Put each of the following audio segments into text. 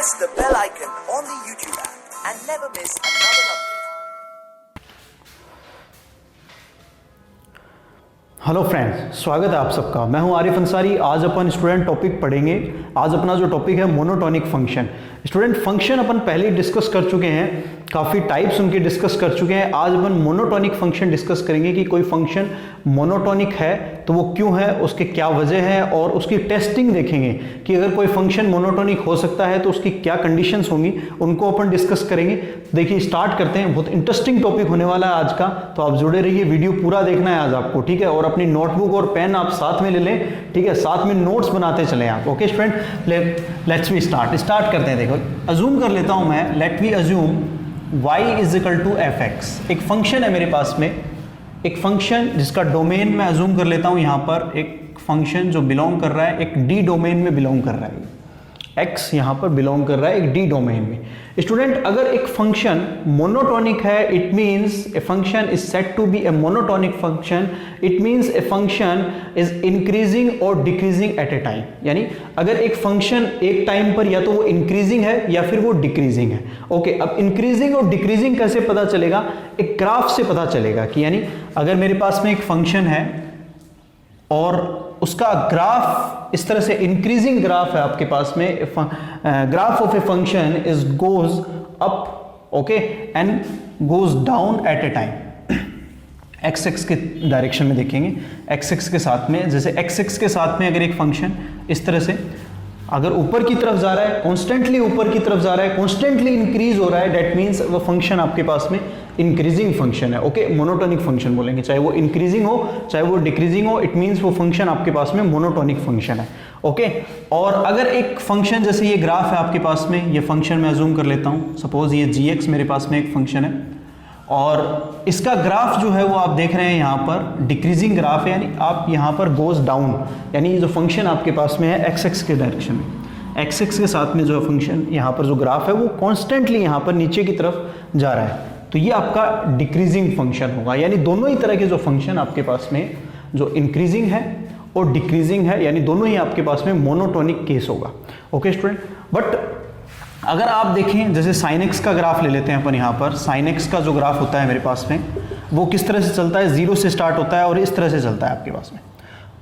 press the bell icon on the YouTube app and never miss another update. Hello friends, स्वागत है आप सबका। मैं हूं आरिफ अंसारी। आज अपन स्टूडेंट टॉपिक पढ़ेंगे। आज अपना जो टॉपिक है मोनोटोनिक फंक्शन। स्टूडेंट फंक्शन अपन पहले ही डिस्कस कर चुके हैं, काफ़ी टाइप्स उनके डिस्कस कर चुके हैं। आज अपन मोनोटोनिक फंक्शन डिस्कस करेंगे कि कोई फंक्शन मोनोटोनिक है तो वो क्यों है, उसके क्या वजह है, और उसकी टेस्टिंग देखेंगे कि अगर कोई फंक्शन मोनोटोनिक हो सकता है तो उसकी क्या कंडीशंस होंगी, उनको अपन डिस्कस करेंगे। देखिए स्टार्ट करते हैं। बहुत इंटरेस्टिंग टॉपिक होने वाला है आज का, तो आप जुड़े रहिए, वीडियो पूरा देखना है आज आपको, ठीक है। और अपनी नोटबुक और पेन आप साथ में ले लें, ठीक है, साथ में नोट्स बनाते चले आप। Okay student, let's we start करते हैं। देखो अज्यूम कर लेता हूं मैं, let we assume y is equal to f x. एक फंक्शन है मेरे पास में, एक फंक्शन जिसका डोमेन मैं अज्यूम कर लेता हूं यहां पर, एक फंक्शन जो बिलोंग कर रहा है एक डी डोमेन में बिलोंग कर रहा है। x यहां पर बिलोंग कर रहा है एक डी डोमेन में। स्टूडेंट अगर एक फंक्शन मोनोटोनिक है, it means a function is said to be a monotonic function. It means a function is increasing और डिक्रीजिंग एट ए टाइम। यानी अगर एक फंक्शन एक टाइम पर या तो वो इंक्रीजिंग है या फिर वो डिक्रीजिंग है। ओके, अब इंक्रीजिंग और डिक्रीजिंग कैसे पता चलेगा? एक ग्राफ से पता चलेगा कि यानी अगर मेरे पास में एक फंक्शन है और उसका ग्राफ इस तरह से इंक्रीजिंग ग्राफ है आपके पास में, graph of a function is goes up, okay, and goes down at a time. X x के डायरेक्शन में देखेंगे, एक्स एक्स के साथ में, जैसे एक्स एक्स के साथ में अगर एक फंक्शन इस तरह से अगर ऊपर की तरफ जा रहा है, कॉन्स्टेंटली ऊपर की तरफ जा रहा है, कॉन्स्टेंटली इंक्रीज हो रहा है, डेट मीन्स वो फंक्शन आपके पास में इंक्रीजिंग फंक्शन है। ओके, मोनोटोनिक फंक्शन बोलेंगे, चाहे वो इंक्रीजिंग हो चाहे वो डिक्रीजिंग हो, इट मीन्स वो फंक्शन आपके पास में मोनोटोनिक फंक्शन है। ओके, और अगर एक फंक्शन जैसे ये ग्राफ है आपके पास में, ये फंक्शन मैं अज्यूम कर लेता हूँ, सपोज ये जी एक्स मेरे पास में एक फंक्शन है और इसका ग्राफ जो है वो आप देख रहे हैं यहाँ पर डिक्रीजिंग ग्राफ है, यानी आप यहाँ पर गोज डाउन, यानी ये जो फंक्शन आपके पास में है एक्स एक्स के डायरेक्शन में, एक्स एक्स के साथ में जो फंक्शन यहाँ पर जो ग्राफ है वो कॉन्स्टेंटली यहाँ पर नीचे की तरफ जा रहा है, तो ये आपका डिक्रीजिंग फंक्शन होगा। यानी दोनों ही तरह के जो फंक्शन आपके पास में जो इंक्रीजिंग है और डिक्रीजिंग है, यानी दोनों ही आपके पास में मोनोटोनिक केस होगा। ओके स्टूडेंट, बट अगर आप देखें जैसे साइन एक्स का ग्राफ ले लेते हैं अपन यहाँ पर, साइन एक्स का जो ग्राफ होता है मेरे पास में वो किस तरह से चलता है, जीरो से स्टार्ट होता है और इस तरह से चलता है आपके पास में।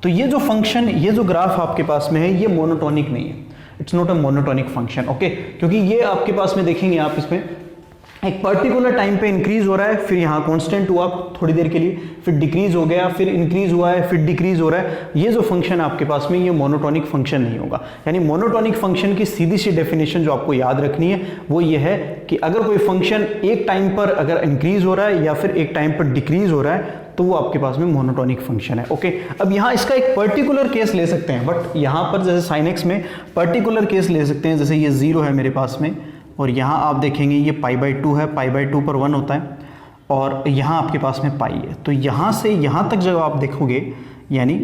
तो ये जो फंक्शन, ये जो ग्राफ आपके पास में है ये मोनोटोनिक नहीं है, it's not a monotonic function. Okay, क्योंकि ये आपके पास में देखेंगे आप इसमें एक पर्टिकुलर टाइम पे इंक्रीज हो रहा है, फिर यहाँ कांस्टेंट हुआ थोड़ी देर के लिए, फिर डिक्रीज हो गया, फिर इंक्रीज हुआ है, फिर डिक्रीज हो रहा है। ये जो फंक्शन आपके पास में ये मोनोटोनिक फंक्शन नहीं होगा। यानी मोनोटोनिक फंक्शन की सीधी सी डेफिनेशन जो आपको याद रखनी है वो ये है कि अगर कोई फंक्शन एक टाइम पर अगर इंक्रीज हो रहा है या फिर एक टाइम पर डिक्रीज हो रहा है तो वो आपके पास में मोनोटोनिक फंक्शन है। ओके, अब यहाँ इसका एक पर्टिकुलर केस ले सकते हैं, बट यहाँ पर जैसे साइन एक्स में पर्टिकुलर केस ले सकते हैं, जैसे ये जीरो है मेरे पास में और यहाँ आप देखेंगे ये π/2 है, π/2 पर 1 होता है और यहाँ आपके पास में पाई है। तो यहाँ से यहाँ तक जब आप देखोगे, यानी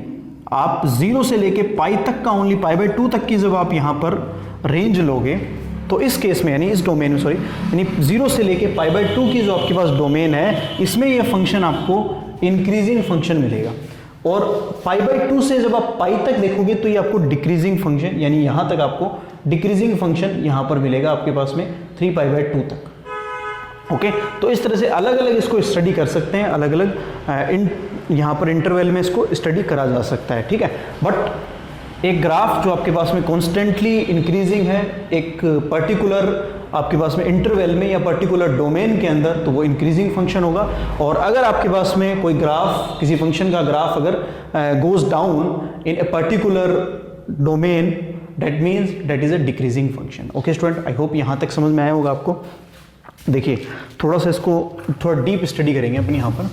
आप 0 से लेके पाई तक का ओनली π/2 तक की जब आप यहाँ पर रेंज लोगे तो इस केस में, यानी इस डोमेन में, सॉरी, यानी 0 से लेके π/2 की जो आपके पास डोमेन है इसमें ये फंक्शन आपको इंक्रीजिंग फंक्शन मिलेगा। और π/2 से जब आप पाई तक देखोगे तो ये आपको डिक्रीजिंग फंक्शन, यानी यहाँ तक आपको डिक्रीजिंग फंक्शन यहाँ पर मिलेगा आपके पास में 3π/2 तक। ओके, तो इस तरह से अलग अलग इसको स्टडी कर सकते हैं, अलग अलग यहाँ पर इंटरवल में इसको स्टडी करा जा सकता है, ठीक है। बट एक ग्राफ जो आपके पास में कॉन्स्टेंटली इंक्रीजिंग है एक पर्टिकुलर आपके पास में इंटरवल में या पर्टिकुलर डोमेन के अंदर, तो वो इंक्रीजिंग फंक्शन होगा। और अगर आपके पास में कोई ग्राफ, किसी फंक्शन का ग्राफ अगर goes down in a particular domain, that means that is a decreasing function. Okay student, I hope यहाँ तक समझ में आया होगा आपको। देखिए थोड़ा सा इसको थोड़ा डीप स्टडी करेंगे अपन यहाँ पर,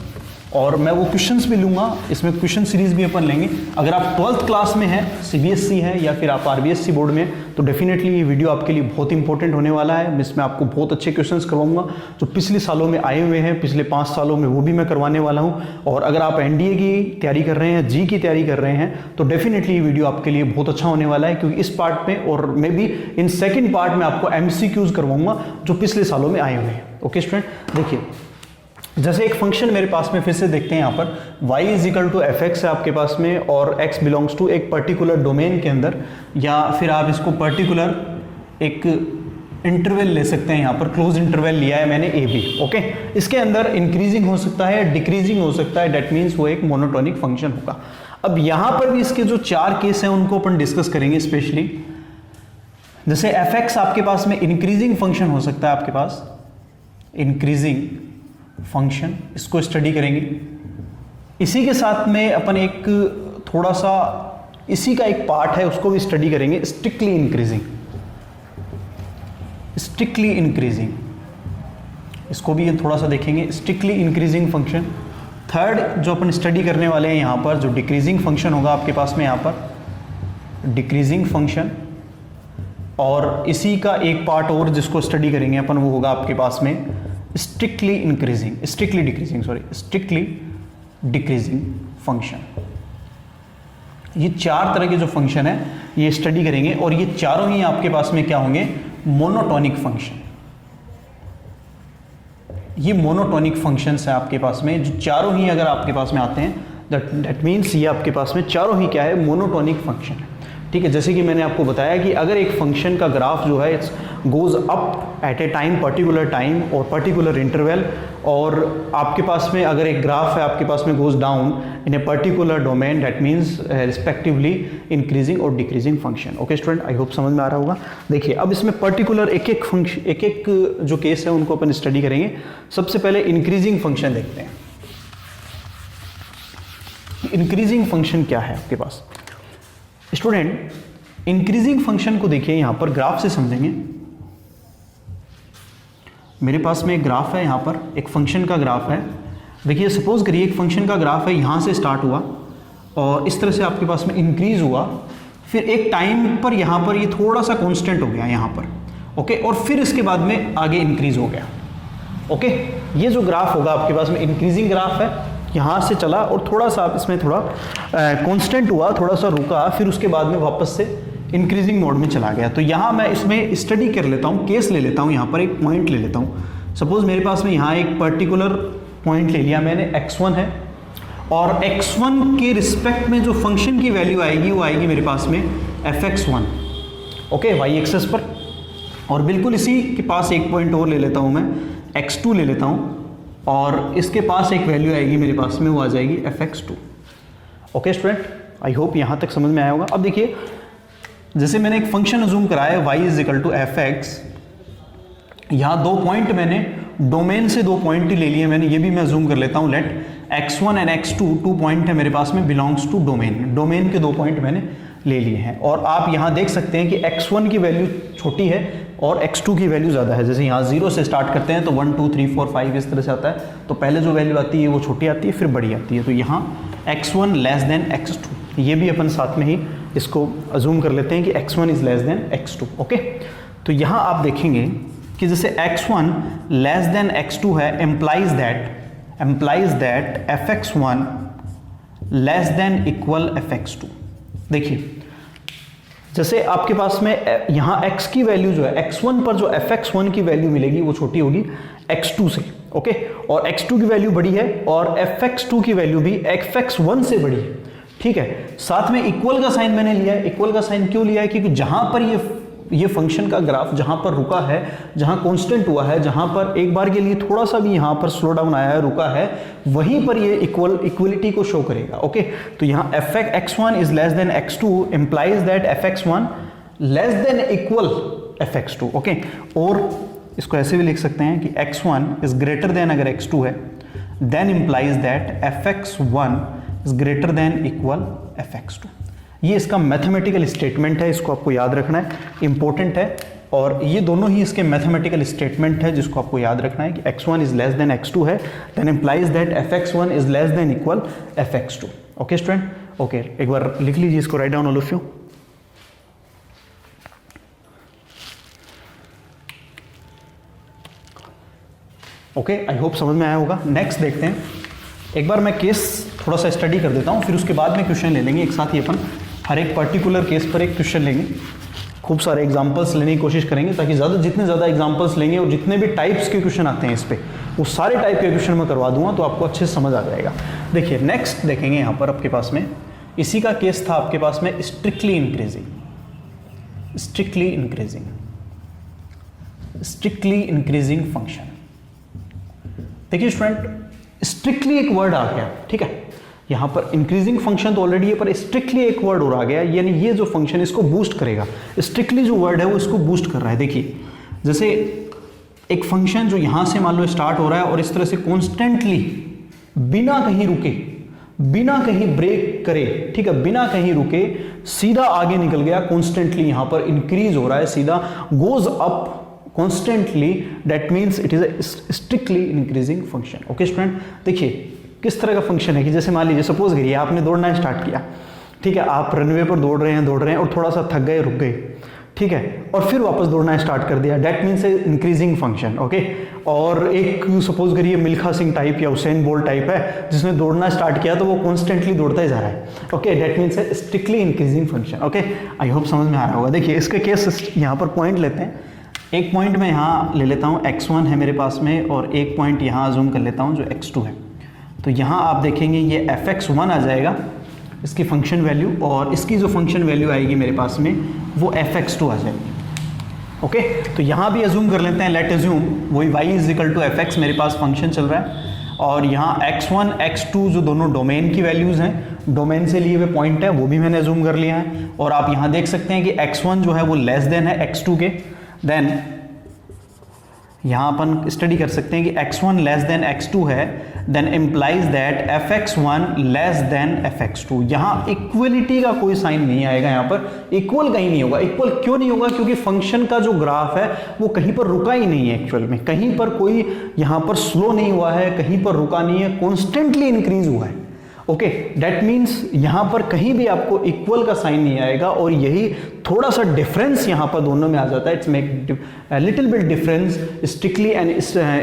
और मैं वो क्वेश्चंस भी लूँगा, इसमें क्वेश्चन सीरीज भी अपन लेंगे। अगर आप 12th क्लास में हैं, CBSE है या फिर आप RBSE बोर्ड में, तो डेफिनेटली ये वीडियो आपके लिए बहुत इंपॉर्टेंट होने वाला है। इसमें आपको बहुत अच्छे क्वेश्चंस करवाऊंगा जो पिछले सालों में आए हुए हैं, पिछले 5 सालों में, वो भी मैं करवाने वाला हूँ। और अगर आप NDA की तैयारी कर रहे हैं, जी की तैयारी कर रहे हैं, तो डेफिनेटली ये वीडियो आपके लिए बहुत अच्छा होने वाला है, क्योंकि इस पार्ट में और may be in second part में आपको MCQs करवाऊंगा जो पिछले सालों में आए हुए हैं। ओके स्टूडेंट, देखिए जैसे एक फंक्शन मेरे पास में फिर से देखते हैं यहाँ पर y is equal to f x है आपके पास में, और x बिलोंग्स टू एक पर्टिकुलर डोमेन के अंदर, या फिर आप इसको पर्टिकुलर एक इंटरवल ले सकते हैं, यहाँ पर क्लोज इंटरवल लिया है मैंने ए बी। ओके, इसके अंदर इंक्रीजिंग हो सकता है, डिक्रीजिंग हो सकता है, डेट मीन्स वो एक मोनोटोनिक फंक्शन होगा। अब यहाँ पर भी इसके जो 4 केस हैं उनको अपन डिस्कस करेंगे स्पेशली। जैसे एफ एक्स आपके पास में इंक्रीजिंग फंक्शन हो सकता है, आपके पास इंक्रीजिंग फंक्शन, इसको स्टडी करेंगे। इसी के साथ में अपन एक थोड़ा सा इसी का एक पार्ट है उसको भी स्टडी करेंगे, स्ट्रिक्टली इंक्रीजिंग, स्ट्रिक्टली इंक्रीजिंग, इसको भी थोड़ा सा देखेंगे, स्ट्रिक्टली इंक्रीजिंग फंक्शन। थर्ड जो अपन स्टडी करने वाले हैं यहाँ पर जो डिक्रीजिंग फंक्शन होगा आपके पास में, यहाँ पर डिक्रीजिंग फंक्शन, और इसी का एक पार्ट और जिसको स्टडी करेंगे अपन वो होगा आपके पास में strictly increasing, strictly decreasing, sorry strictly decreasing function. ये 4 तरह के जो फंक्शन है ये स्टडी करेंगे और ये चारों ही आपके पास में क्या होंगे, मोनोटोनिक फंक्शन। ये मोनोटोनिक फंक्शंस है आपके पास में, जो चारों ही अगर आपके पास में आते हैं दैट मीन्स ये आपके पास में चारों ही क्या है, मोनोटोनिक फंक्शन है। ठीक है, जैसे कि मैंने आपको बताया कि अगर एक फंक्शन का ग्राफ जो है it's goes up at a time, particular time और पर्टिकुलर इंटरवल, और आपके पास में अगर एक ग्राफ है आपके पास में goes down in a particular domain, that means respectively increasing और decreasing function. Okay student, I hope समझ में आ रहा होगा। देखिए अब इसमें पर्टिकुलर एक एक फंक्शन, एक एक जो केस है उनको अपन स्टडी करेंगे। सबसे पहले इंक्रीजिंग फंक्शन देखते हैं। इंक्रीजिंग फंक्शन क्या है आपके पास स्टूडेंट? इंक्रीजिंग फंक्शन को देखिए, यहां पर ग्राफ से समझेंगे। मेरे पास में एक ग्राफ है, यहां पर एक फंक्शन का ग्राफ है। देखिए सपोज करिए एक फंक्शन का ग्राफ है, यहां से स्टार्ट हुआ और इस तरह से आपके पास में इंक्रीज हुआ, फिर एक टाइम पर यहां पर ये थोड़ा सा कांस्टेंट हो गया यहां पर, ओके, और फिर इसके बाद में आगे इंक्रीज हो गया। ओके, ये जो ग्राफ होगा आपके पास में इंक्रीजिंग ग्राफ है, यहाँ से चला और थोड़ा सा इसमें थोड़ा कांस्टेंट हुआ, थोड़ा सा रुका, फिर उसके बाद में वापस से इंक्रीजिंग मोड में चला गया। तो यहाँ मैं इसमें स्टडी कर लेता हूँ, केस ले लेता हूँ, यहाँ पर एक पॉइंट ले लेता हूँ। सपोज मेरे पास में यहाँ एक पर्टिकुलर पॉइंट ले लिया मैंने, x1 है, और x1 के रिस्पेक्ट में जो फंक्शन की वैल्यू आएगी वो आएगी मेरे पास में fx1, ओके, y एक्सेस पर। और बिल्कुल इसी के पास एक पॉइंट और ले लेता हूँ मैं, x2 ले लेता हूँ, और इसके पास एक वैल्यू आएगी मेरे पास में, वो आ जाएगी fx2। Okay student, I hope यहाँ तक समझ में आया होगा। अब देखिए जैसे मैंने एक फंक्शन अज्यूम कराया y is equal to fx, यहाँ 2 पॉइंट मैंने डोमेन से 2 पॉइंट ही ले लिए मैंने, ये भी मैं अज्यूम कर लेता हूँ। Late x1 and x2 2 point है मेरे पास में, बिलोंग्स टू डोमेन, डोमेन के 2 पॉइंट मैंने ले लिए हैं। और आप यहाँ देख सकते हैं कि x1 की वैल्यू छोटी है और x2 की वैल्यू ज़्यादा है। जैसे यहाँ 0 से स्टार्ट करते हैं तो 1 2 3 4 5 इस तरह से आता है, तो पहले जो वैल्यू आती है वो छोटी आती है, फिर बड़ी आती है। तो यहाँ x1 लेस देन x2, ये भी अपन साथ में ही इसको अज्यूम कर लेते हैं कि x1 is less than x2। Okay, तो यहाँ आप देखेंगे कि जैसे x1 लेस देन x2 है, implies that fx1 less than equal fx2। देखिए जैसे आपके पास में यहाँ x की वैल्यू जो है, x1 पर जो fx1 की वैल्यू मिलेगी वो छोटी होगी x2 से, ओके, और x2 की वैल्यू बड़ी है और fx2 की वैल्यू भी fx1 से बड़ी है। ठीक है, साथ में इक्वल का साइन मैंने लिया है। इक्वल का साइन क्यों लिया है? क्योंकि जहां पर ये फंक्शन का ग्राफ जहां पर रुका है, जहां कांस्टेंट हुआ है, जहां पर एक बार के लिए थोड़ा सा भी यहां पर स्लो डाउन आया है, रुका है, वहीं पर ये इक्वलिटी को शो करेगा। ओके, तो यहाँ fx1 is less than x2 implies that fx1 less than equal fx2। Okay, और इसको ऐसे भी लिख सकते हैं कि x1 इज ग्रेटर देन, अगर x2 है then implies that fx1 is greater than equal fx2। ये इसका मैथमेटिकल स्टेटमेंट है, इसको आपको याद रखना है, इंपॉर्टेंट है। और ये दोनों ही इसके मैथमेटिकल स्टेटमेंट है जिसको आपको याद रखना है कि x1 is less than x2 है, then implies that fx1 is less than equal fx2। Okay student, okay, एक बार लिख लीजिए इसको, right down all of you. Okay, I hope समझ में आया होगा। नेक्स्ट देखते हैं, एक बार मैं केस थोड़ा सा स्टडी कर देता हूँ, फिर उसके बाद में क्वेश्चन ले लेंगे एक साथ ही। अपन हर एक पर्टिकुलर केस पर एक क्वेश्चन लेंगे, खूब सारे एग्जांपल्स लेने की कोशिश करेंगे, ताकि जितने ज़्यादा एग्जांपल्स लेंगे और जितने भी टाइप्स के क्वेश्चन आते हैं इस पर, वो सारे टाइप के क्वेश्चन मैं करवा दूंगा, तो आपको अच्छे से समझ आ जाएगा। देखिए नेक्स्ट देखेंगे यहाँ पर आपके पास में, इसी का केस था आपके पास में strictly increasing. Strictly increasing function. देखिए स्टूडेंट, स्ट्रिक्टली एक वर्ड आ गया, ठीक है, यहां पर इंक्रीजिंग फंक्शन तो ऑलरेडी है, पर स्ट्रिक्टली एक वर्ड और आ गया, यानी ये जो फंक्शन इसको बूस्ट करेगा। स्ट्रिक्टली जो वर्ड है वो इसको बूस्ट कर रहा है। देखिए जैसे एक फंक्शन जो यहां से मान लो स्टार्ट हो रहा है और इस तरह से कॉन्स्टेंटली बिना कहीं रुके, बिना कहीं ब्रेक करे, ठीक है, बिना कहीं रुके सीधा आगे निकल गया, कॉन्स्टेंटली यहां पर इंक्रीज हो रहा है, सीधा goes up constantly, that means it is a strictly increasing function. Okay student, देखिए किस तरह का फंक्शन है कि जैसे मान लीजिए सपोज करिए आपने दौड़ना स्टार्ट किया, ठीक है, आप रनवे पर दौड़ रहे हैं और थोड़ा सा थक गए, रुक गए, ठीक है, और फिर वापस दौड़ना स्टार्ट कर दिया, that means increasing function. Okay, और एक सपोज करिए मिल्खा सिंह टाइप या हुसैन बोल्ट टाइप है, जिसने दौड़ना स्टार्ट किया तो वो कॉन्स्टेंटली दौड़ता ही जा रहा है। Okay, that means strictly increasing function. Okay, I hope समझ में आ रहा होगा। देखिए इसके केस यहाँ पर पॉइंट लेते हैं, एक पॉइंट मैं यहाँ ले लेता हूँ, x1 है मेरे पास में, और एक पॉइंट यहाँ जूम कर लेता हूँ जो x2 है। तो यहाँ आप देखेंगे ये fx1 आ जाएगा इसकी फंक्शन वैल्यू, और इसकी जो फंक्शन वैल्यू आएगी मेरे पास में वो fx2 आ जाएगी। ओके, तो यहाँ भी अज्यूम कर लेते हैं, लेट अज्यूम वही y is equal to fx मेरे पास फंक्शन चल रहा है, और यहाँ x1 x2 जो दोनों डोमेन की वैल्यूज़ हैं, डोमेन से लिए हुए पॉइंट है, वो भी मैंने अज्यूम कर लिया है। और आप यहाँ देख सकते हैं कि x1 जो है वो लेस देन है x2 के, देन यहाँ अपन स्टडी कर सकते हैं कि x1 लेस देन x2 है, then implies that fx1 less than fx2। यहाँ इक्वलिटी का कोई साइन नहीं आएगा, यहाँ पर इक्वल कहीं नहीं होगा। इक्वल क्यों नहीं होगा? क्योंकि फंक्शन का जो ग्राफ है वो कहीं पर रुका ही नहीं है, एक्चुअल में कहीं पर कोई यहाँ पर स्लो नहीं हुआ है, कहीं पर रुका नहीं है, कॉन्स्टेंटली इंक्रीज हुआ है। ओके, दैट मीन्स यहाँ पर कहीं भी आपको इक्वल का साइन नहीं आएगा, और यही थोड़ा सा डिफरेंस यहाँ पर दोनों में आ जाता है। It's make little bit difference strictly and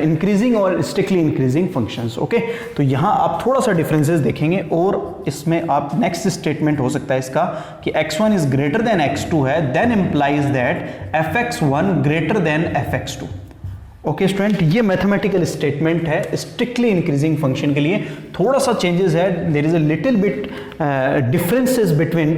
increasing और स्ट्रिक्टली इंक्रीजिंग फंक्शंस। ओके, तो यहाँ आप थोड़ा सा डिफरेंसेस देखेंगे, और इसमें आप नेक्स्ट स्टेटमेंट हो सकता है इसका कि x1 is greater than x2 है, then implies that fx1 greater than fx2। Okay student, ये मैथमेटिकल स्टेटमेंट है स्ट्रिक्टली इंक्रीजिंग फंक्शन के लिए। थोड़ा सा चेंजेस है, there is a little bit differences between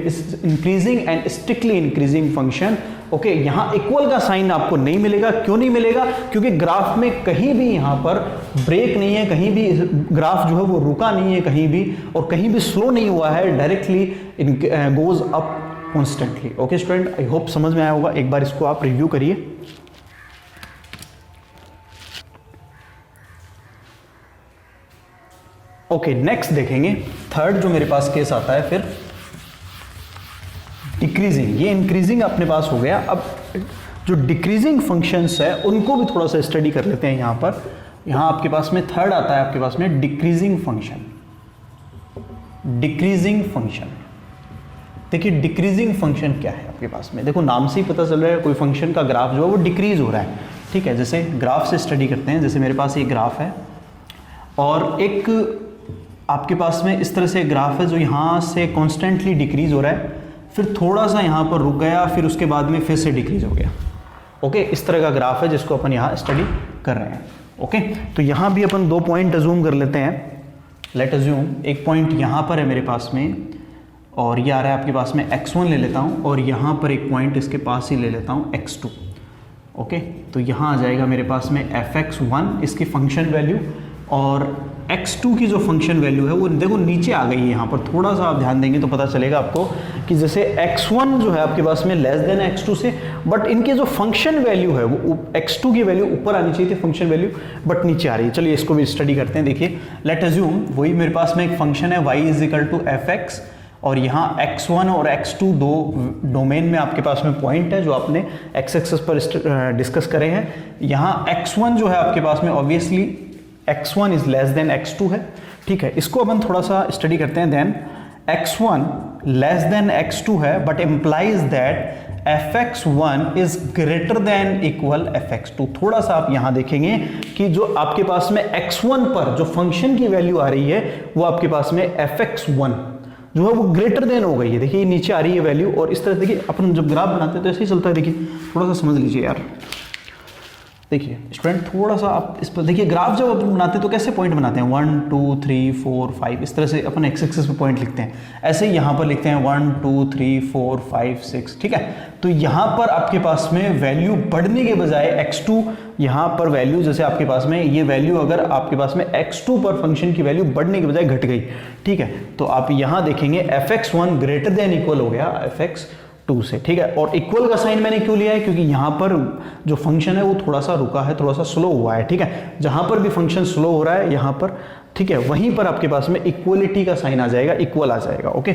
increasing and strictly increasing function. Okay, यहाँ equal का साइन आपको नहीं मिलेगा। क्यों नहीं मिलेगा? क्योंकि ग्राफ में कहीं भी यहाँ पर ब्रेक नहीं है, कहीं भी ग्राफ जो है वो रुका नहीं है कहीं भी, और कहीं भी स्लो नहीं हुआ है, directly goes up constantly. Okay student, I hope समझ में आया होगा। एक बार इसको आप रिव्यू करिए। ओके, नेक्स्ट देखेंगे थर्ड जो मेरे पास केस आता है फिर डिक्रीजिंग। ये इंक्रीजिंग अपने पास हो गया, अब जो डिक्रीजिंग फंक्शंस है उनको भी थोड़ा सा स्टडी कर लेते हैं। यहाँ पर यहाँ आपके पास में थर्ड आता है आपके पास में डिक्रीजिंग फंक्शन। डिक्रीजिंग फंक्शन, देखिए डिक्रीजिंग फंक्शन क्या है आपके पास में, देखो नाम से ही पता चल रहा है कोई फंक्शन का ग्राफ जो है वो डिक्रीज हो रहा है। ठीक है, जैसे ग्राफ से स्टडी करते हैं, जैसे मेरे पास ये ग्राफ है और एक आपके पास में इस तरह से ग्राफ है जो यहाँ से कॉन्स्टेंटली डिक्रीज हो रहा है, फिर थोड़ा सा यहाँ पर रुक गया, फिर उसके बाद में फिर से डिक्रीज हो गया। ओके, इस तरह का ग्राफ है जिसको अपन यहाँ स्टडी कर रहे हैं। ओके, तो यहाँ भी अपन दो पॉइंट अज्यूम कर लेते हैं। लेट अज्यूम एक पॉइंट यहाँ पर है मेरे पास में, और ये आ रहा है आपके पास में x1 ले लेता हूँ, और यहाँ पर एक पॉइंट इसके पास ही ले लेता हूँ x2। ओके, तो यहाँ आ जाएगा मेरे पास में fx1 इसकी फंक्शन वैल्यू, और x2 की जो फंक्शन वैल्यू है वो देखो नीचे आ गई है। यहाँ पर थोड़ा सा आप ध्यान देंगे तो पता चलेगा आपको कि जैसे x1 जो है आपके पास में लेस देन x2 से, बट इनके जो फंक्शन वैल्यू है वो x2 की वैल्यू ऊपर आनी चाहिए थी फंक्शन वैल्यू, बट नीचे आ रही है। चलिए इसको भी स्टडी करते हैं। देखिए लेट अज्यूम वही मेरे पास में एक फंक्शन है y is equal to fx, और यहाँ x1 और x2 दो डोमेन में आपके पास में पॉइंट है जो आपने x एक्सिस पर डिस्कस करे हैं। यहाँ x1 जो है आपके पास में obviously x1 is less than x2 है। ठीक है, इसको अपन थोड़ा सा स्टडी करते हैं। Then x1 less than x2 है, but implies that fx1 is greater than equal fx2। थोड़ा सा आप यहाँ देखेंगे कि जो आपके पास में x1 पर जो फंक्शन की वैल्यू आ रही है वो आपके पास में fx1 जो है वो ग्रेटर देन हो गई है। देखिए नीचे आ रही है वैल्यू, और इस तरह देखिए अपन जब ग्राफ बनाते हैं तो ऐसे ही चलता है। देखिए थोड़ा सा समझ लीजिए यार, देखिए स्टूडेंट थोड़ा सा आप इस पर देखिए, ग्राफ जब अपन बनाते हैं तो कैसे पॉइंट बनाते हैं, 1 2 3 4 5 इस तरह से अपन एक्स एक्सिस पे पॉइंट लिखते हैं, ऐसे ही यहाँ पर लिखते हैं 1 2 3 4 5 6, ठीक है। तो यहाँ पर आपके पास में वैल्यू बढ़ने के बजाय x2, यहाँ पर वैल्यू जैसे आपके पास में ये वैल्यू अगर आपके पास में x2 पर फंक्शन की वैल्यू बढ़ने के बजाय घट गई, ठीक है, तो आप यहाँ देखेंगे fx1 ग्रेटर देन इक्वल हो गया fx2 से, ठीक है। और इक्वल का साइन मैंने क्यों लिया है, क्योंकि यहाँ पर जो फंक्शन है वो थोड़ा सा रुका है, थोड़ा सा स्लो हुआ है, ठीक है। जहाँ पर भी फंक्शन स्लो हो रहा है यहाँ पर, ठीक है, वहीं पर आपके पास में इक्वलिटी का साइन आ जाएगा, इक्वल आ जाएगा, ओके।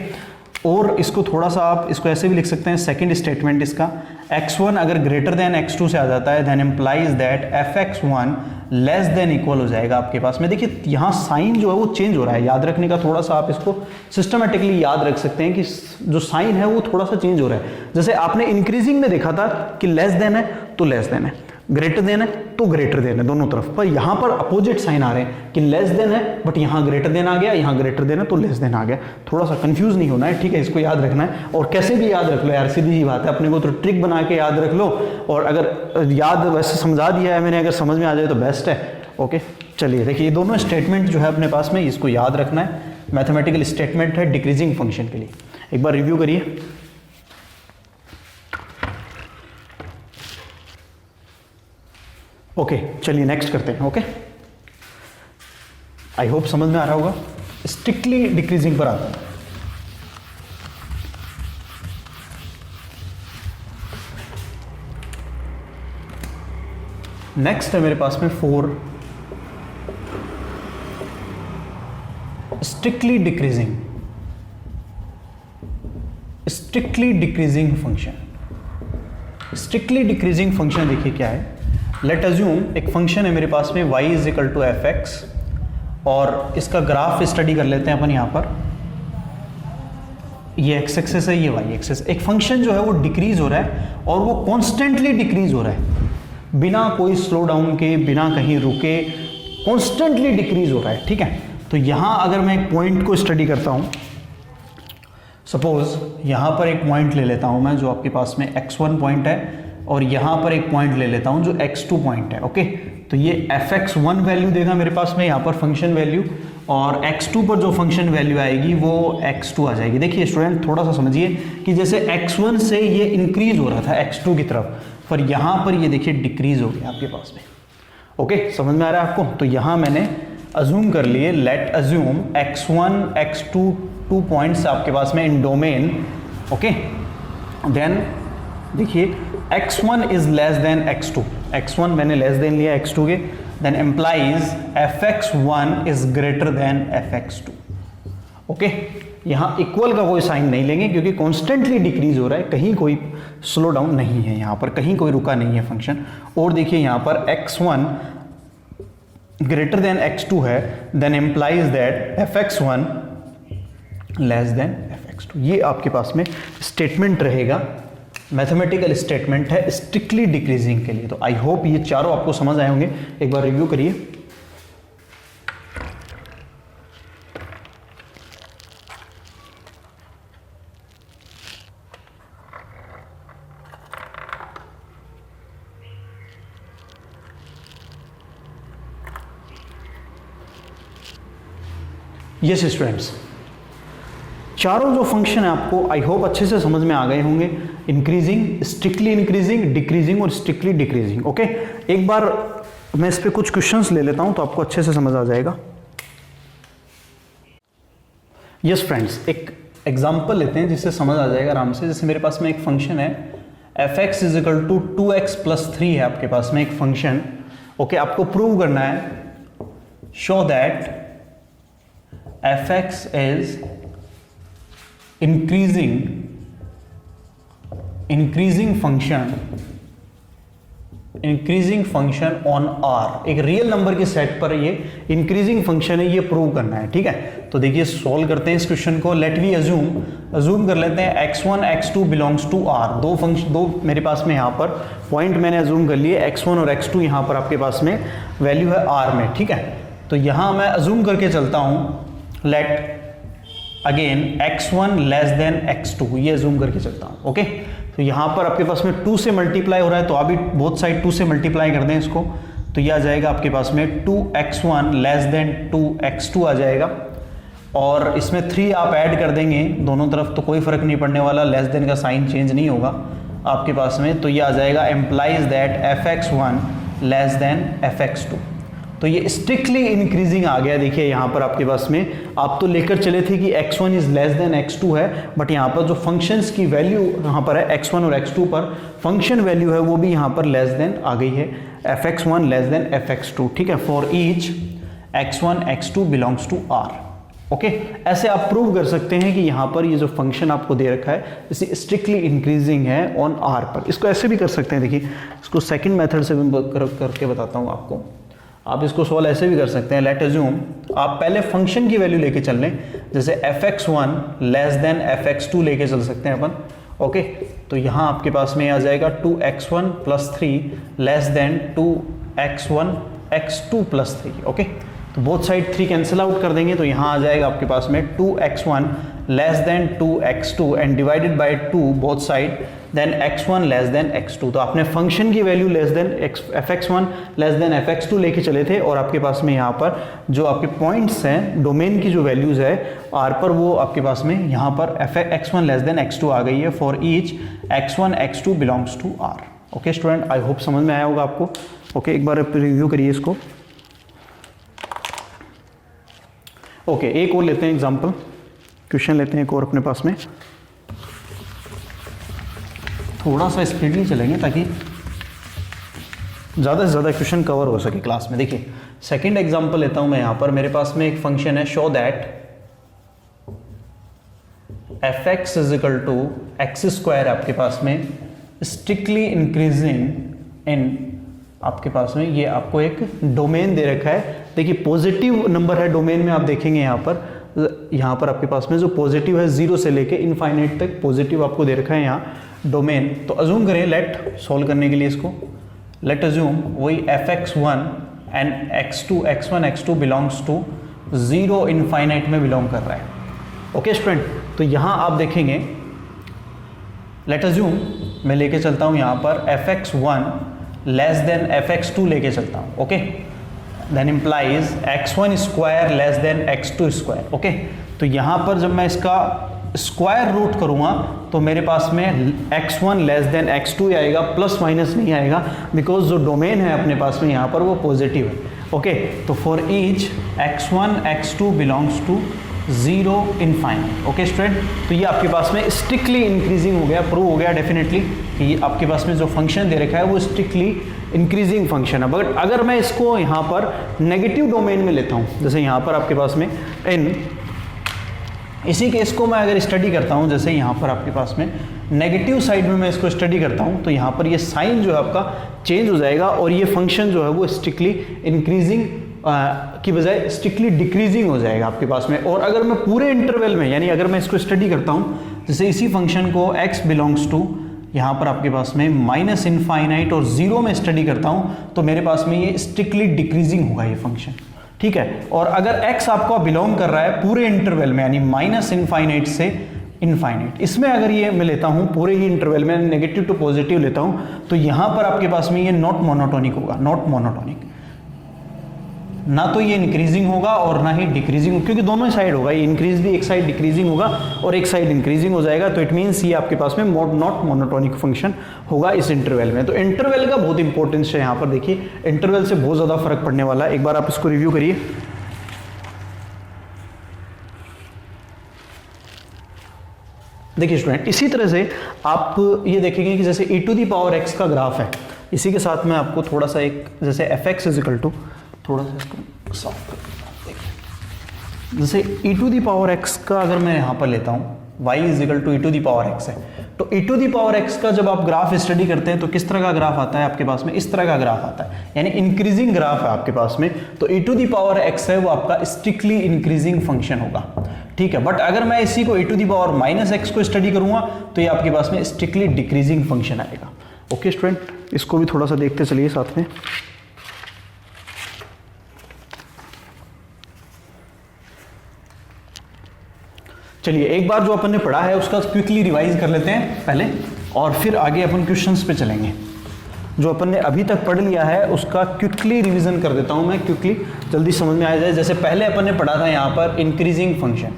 और इसको थोड़ा सा आप इसको ऐसे भी लिख सकते हैं, सेकंड स्टेटमेंट इसका, x1 अगर ग्रेटर देन x2 से आ जाता है then implies that fx1 less than equal हो जाएगा आपके पास में। देखिए यहाँ साइन जो है वो चेंज हो रहा है, याद रखने का थोड़ा सा आप इसको सिस्टमेटिकली याद रख सकते हैं कि जो साइन है वो थोड़ा सा चेंज हो रहा है। जैसे आपने इंक्रीजिंग में देखा था कि लेस देन है तो लेस देन है, ग्रेटर देन है तो ग्रेटर देन है, दोनों तरफ पर यहाँ पर अपोजिट साइन आ रहे हैं कि लेस देन है बट यहाँ ग्रेटर देन आ गया, यहाँ ग्रेटर देन है तो लेस देन आ गया। थोड़ा सा कंफ्यूज नहीं होना है, ठीक है, इसको याद रखना है। और कैसे भी याद रख लो यार, सीधी सी बात है, अपने को तो ट्रिक बना के याद रख लो, और अगर याद वैसे समझा दिया है मैंने, अगर समझ में आ जाए तो बेस्ट है, ओके। चलिए देखिए ये दोनों स्टेटमेंट जो है अपने पास में, इसको याद रखना है, मैथमेटिकल स्टेटमेंट है डिक्रीजिंग फंक्शन के लिए। एक बार रिव्यू करिए। ओके चलिए नेक्स्ट करते हैं, ओके। आई होप समझ में आ रहा होगा। स्ट्रिक्टली डिक्रीजिंग पर आता है। नेक्स्ट है मेरे पास में 4 strictly decreasing, strictly decreasing function. Strictly decreasing function देखिए क्या है। लेट अज्यूम एक फंक्शन है मेरे पास में y is equal to f x, और इसका ग्राफ स्टडी कर लेते हैं अपन। यहाँ पर ये एक्स एक्सिस है, ये वाई एक्सिस। एक फंक्शन जो है वो डिक्रीज हो रहा है और वो कॉन्स्टेंटली डिक्रीज हो रहा है, बिना कोई स्लो डाउन के, बिना कहीं रुके, कॉन्स्टेंटली डिक्रीज हो रहा है, ठीक है। तो यहाँ अगर मैं एक पॉइंट को स्टडी करता हूँ, सपोज यहाँ पर एक पॉइंट ले लेता हूँ मैं, जो आपके पास में x1 पॉइंट है, और यहाँ पर एक पॉइंट ले लेता हूँ जो x2 पॉइंट है, ओके। तो ये fx1 वैल्यू देगा मेरे पास में यहाँ पर फंक्शन वैल्यू, और x2 पर जो फंक्शन वैल्यू आएगी वो x2 आ जाएगी। देखिए स्टूडेंट थोड़ा सा समझिए कि जैसे x1 से ये इंक्रीज हो रहा था x2 की तरफ, पर यहाँ पर ये देखिए डिक्रीज हो गया आपके पास में, ओके। समझ में आ रहा है आपको। तो यहाँ मैंने अज्यूम कर लिए, late assume x1 x2 2 points आपके पास में इन डोमेन, ओके। देन देखिए x1 is less than x2, x1 मैंने लेस देन लिया x2 के, then implies fx1 is greater than fx2, okay. यहाँ इक्वल का कोई साइन नहीं लेंगे क्योंकि कॉन्स्टेंटली डिक्रीज हो रहा है, कहीं कोई स्लो डाउन नहीं है, यहाँ पर कहीं कोई रुका नहीं है फंक्शन। और देखिए यहाँ पर x1 ग्रेटर देन x2 है, then implies that fx1 less than fx2। ये आपके पास में स्टेटमेंट रहेगा, मैथमेटिकल स्टेटमेंट है स्ट्रिक्टली डिक्रीजिंग के लिए। तो आई होप ये चारों आपको समझ आए होंगे। एक बार रिव्यू करिए। यस स्टूडेंट्स, चारों जो फंक्शन है आपको आई होप अच्छे से समझ में आ गए होंगे। इंक्रीजिंग, स्ट्रिक्टली इंक्रीजिंग, डिक्रीजिंग और स्ट्रिक्टली डिक्रीजिंग, ओके। एक बार मैं इस पे कुछ क्वेश्चंस ले लेता हूं तो आपको अच्छे से समझ आ जाएगा। यस फ्रेंड्स, एक एग्जांपल लेते हैं जिससे समझ आ जाएगा आराम से। जैसे मेरे पास में एक फंक्शन है f(x) is equal to 2x plus 3 है आपके पास में एक फंक्शन, ओके। आपको प्रूव करना है, show that f(x) is increasing function on R। एक रियल नंबर के सेट पर ये इंक्रीजिंग फंक्शन है, ये प्रूव करना है, ठीक है। तो देखिए सॉल्व करते हैं इस क्वेश्चन को। लेट वी अज्यूम कर लेते हैं x1 x2 belongs to R। दो मेरे पास में यहाँ पर पॉइंट मैंने अज्यूम कर लिए, x1 और x2 यहाँ पर आपके पास में वैल्यू है R में, ठीक है। तो यहाँ मैं अज्यूम करके चलता हूँ, late again x1 less than x2, ये अज्यूम करके चलता हूँ, ओके। तो यहाँ पर आपके पास में 2 से मल्टीप्लाई हो रहा है, तो अभी बोथ साइड 2 से मल्टीप्लाई कर दें इसको, तो ये आ जाएगा आपके पास में 2x1 लेस देन 2x2 आ जाएगा, और इसमें 3 आप ऐड कर देंगे दोनों तरफ तो कोई फर्क नहीं पड़ने वाला, लेस देन का साइन चेंज नहीं होगा आपके पास में, तो ये आ जाएगा employees that fx1 less than fx2। तो ये स्ट्रिक्टली इंक्रीजिंग आ गया। देखिए यहाँ पर आपके पास में आप तो लेकर चले थे कि x1 is less than x2 है, बट यहाँ पर जो फंक्शंस की वैल्यू यहाँ पर है x1 और x2 पर फंक्शन वैल्यू है वो भी यहाँ पर लेस देन आ गई है, fx1 लेस देन fx2, ठीक है, for each x1 x2 belongs to r। Okay, ऐसे आप प्रूव कर सकते हैं कि यहाँ पर ये जो फंक्शन आपको दे रखा है इसे स्ट्रिक्टली इंक्रीजिंग है ऑन r पर। इसको ऐसे भी कर सकते हैं, देखिए इसको सेकंड मेथड से भी करके बताता हूँ आपको। आप इसको सॉल्व ऐसे भी कर सकते हैं, लेट अज्यूम आप पहले फंक्शन की वैल्यू लेके चल लें, जैसे fx1 लेस देन fx2 लेके चल सकते हैं अपन। ओके, तो यहाँ आपके पास में आ जाएगा 2x1 plus 3 less than 2x1 x2 plus 3। Okay, तो बोथ साइड 3 कैंसिल आउट कर देंगे, तो यहाँ आ जाएगा आपके पास में 2x1 less than 2x2 and divided by 2 both side, then x1 less than x2। तो आपने फंक्शन की value less than fx1 less than fx2 लेके चले थे, और आपके पास में यहाँ पर जो आपके पॉइंट्स हैं डोमेन की जो वैल्यूज है r पर, वो आपके पास में यहाँ पर x1 लेस देन x2 आ गई है for each x1 x2 belongs to r। Okay student, I hope समझ में आया होगा आपको। ओके, एक बार रिव्यू करिए इसको। ओके, एक और लेते हैं एग्जाम्पल, क्वेश्चन लेते हैं एक और अपने पास में। थोड़ा सा स्पीडली चलेंगे ताकि ज़्यादा से ज़्यादा क्वेश्चन कवर हो सके क्लास में। देखिए सेकंड एग्जांपल लेता हूं मैं यहाँ पर। मेरे पास में एक फंक्शन है, show that fx is equal to x square आपके पास में स्ट्रिक्टली इंक्रीजिंग इन, आपके पास में ये आपको एक डोमेन दे रखा है। देखिए पॉजिटिव नंबर है डोमेन में, आप देखेंगे यहाँ पर आपके पास में जो पॉजिटिव है 0 से लेके इनफाइनाइट तक पॉजिटिव आपको दे रखा है यहाँ डोमेन। तो अज्यूम करें, लेट सॉल्व करने के लिए इसको, लेट अज्यूम वही fx1 and x1 x2 belongs to 0 infinite में बिलोंग कर रहा है। ओके स्टूडेंट, तो यहाँ आप देखेंगे, लेट अज्यूम मैं लेके चलता हूँ यहाँ पर fx1 लेस देन fx2 लेके चलता हूँ। Okay, then implies x1 square less than x2 square. Okay, तो यहाँ पर जब मैं इसका स्क्वायर रूट करूँगा तो मेरे पास में x1 लेस देन x2 आएगा, प्लस माइनस नहीं आएगा, बिकॉज जो डोमेन है अपने पास में यहाँ पर वो पॉजिटिव है। ओके, तो for each x1 x2 belongs to 0 infinite. Okay student, तो ये आपके पास में स्ट्रिक्टली इंक्रीजिंग हो गया, प्रूव हो गया डेफिनेटली कि ये आपके पास में जो फंक्शन दे रखा है वो स्ट्रिक्टली इंक्रीजिंग फंक्शन है। बट अगर मैं इसको यहाँ पर नेगेटिव डोमेन में लेता हूँ, जैसे यहाँ पर आपके पास में n, इसी केस को मैं अगर स्टडी करता हूँ, जैसे यहाँ पर आपके पास में नेगेटिव साइड में मैं इसको स्टडी करता हूँ, तो यहाँ पर ये साइन जो है आपका चेंज हो जाएगा और ये फंक्शन जो है वो स्ट्रिक्टली इंक्रीजिंग की बजाय स्ट्रिक्टली डिक्रीजिंग हो जाएगा आपके पास में। और अगर मैं पूरे इंटरवल में, यानी अगर मैं इसको स्टडी करता हूँ, जैसे इसी फंक्शन को x बिलोंग्स टू यहाँ पर आपके पास में माइनस इनफाइनाइट और 0 में स्टडी करता हूँ, तो मेरे पास में ये स्ट्रिक्टली डिक्रीजिंग होगा ये फंक्शन, ठीक है। और अगर x आपका बिलोंग कर रहा है पूरे इंटरवल में, यानी माइनस इनफाइनाइट से इनफाइनाइट, इसमें अगर ये मैं लेता हूँ पूरे ही इंटरवल में नेगेटिव टू पॉजिटिव लेता हूँ, तो यहाँ पर आपके पास में ये नॉट मोनोटोनिक होगा, नॉट मोनोटोनिक, ना तो ये इंक्रीजिंग होगा और ना ही डिक्रीजिंग, क्योंकि दोनों ही साइड होगा, ये इंक्रीज भी एक साइड डिक्रीजिंग होगा और एक साइड इंक्रीजिंग हो जाएगा। तो इट मीन्स ये आपके पास में नॉट मोनोटोनिक फंक्शन होगा इस इंटरवल में। तो इंटरवल का बहुत इंपॉर्टेंस है यहाँ पर, देखिए इंटरवल से बहुत ज़्यादा फर्क पड़ने वाला है। एक बार आप इसको रिव्यू करिए। देखिए स्टूडेंट, इसी तरह से आप ये देखेंगे कि जैसे e to the power x का ग्राफ है, इसी के साथ मैं आपको थोड़ा सा एक, जैसे fx इज इक्वल टू, थोड़ा सा इसको सॉल्व करते हैं। देखिए जैसे e to the power x का अगर मैं यहाँ पर लेता हूँ, y is equal to e to the power x है, तो e to the power x का जब आप ग्राफ स्टडी करते हैं तो किस तरह का ग्राफ आता है आपके पास में, इस तरह का ग्राफ आता है, यानी इंक्रीजिंग ग्राफ है आपके पास में। तो e to the power x है वो आपका स्ट्रिक्टली इंक्रीजिंग फंक्शन होगा, ठीक है। बट अगर मैं इसी को e to the power minus x को स्टडी करूंगा तो ये आपके पास में स्ट्रिक्टली डिक्रीजिंग फंक्शन आएगा। ओके स्टूडेंट, इसको भी थोड़ा सा देखते चलिए साथ में। चलिए एक बार जो अपन ने पढ़ा है उसका क्विकली रिवाइज कर लेते हैं पहले। और फिर आगे अपन क्वेश्चंस पे चलेंगे। जो अपन ने अभी तक पढ़ लिया है उसका क्विकली रिवीजन कर देता हूं मैं, क्विकली जल्दी समझ में आ जाए। जैसे पहले अपन ने पढ़ा था यहाँ पर इंक्रीजिंग फंक्शन,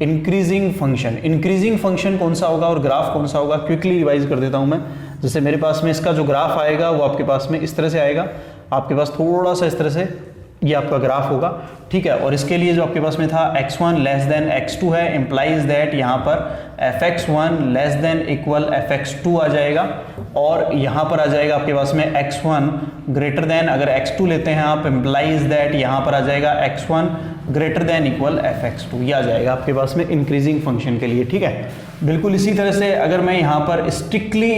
इंक्रीजिंग फंक्शन कौन सा होगा और ग्राफ कौन सा होगा, क्विकली रिवाइज कर देता हूं मैं। जैसे मेरे पास में इसका जो ग्राफ आएगा वो आपके पास में इस तरह से आएगा, आपके पास थोड़ा सा इस तरह से ये आपका ग्राफ होगा, ठीक है। और इसके लिए जो आपके पास में था x1 लेस देन x2 है, इंप्लाइज दैट यहाँ पर fx1 less than equal fx2 आ जाएगा, और यहाँ पर आ जाएगा आपके पास में x1 ग्रेटर देन, अगर x2 लेते हैं आप, इंप्लाइज दैट यहाँ पर आ जाएगा x1 greater than equal fx2, ये आ जाएगा आपके पास में इंक्रीजिंग फंक्शन के लिए, ठीक है। बिल्कुल इसी तरह से अगर मैं यहाँ पर स्ट्रिक्टली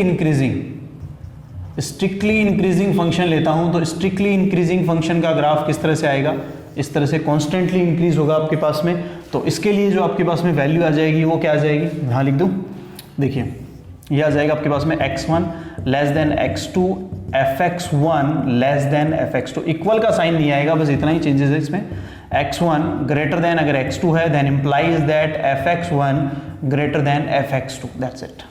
इंक्रीजिंग फंक्शन लेता हूं तो स्ट्रिक्टली इंक्रीजिंग फंक्शन का ग्राफ किस तरह से आएगा, इस तरह से कॉन्स्टेंटली इंक्रीज होगा आपके पास में। तो इसके लिए जो आपके पास में वैल्यू आ जाएगी वो क्या आ जाएगी, यहां लिख दूं, देखिए ये आ जाएगा आपके पास में x1 less than x2 fx1 less than fx2, equal का साइन नहीं आएगा, बस इतना ही चेंजेस है इसमें। x1 ग्रेटर देन अगर x2 है then implies that fx1 greater than fx2, that's it.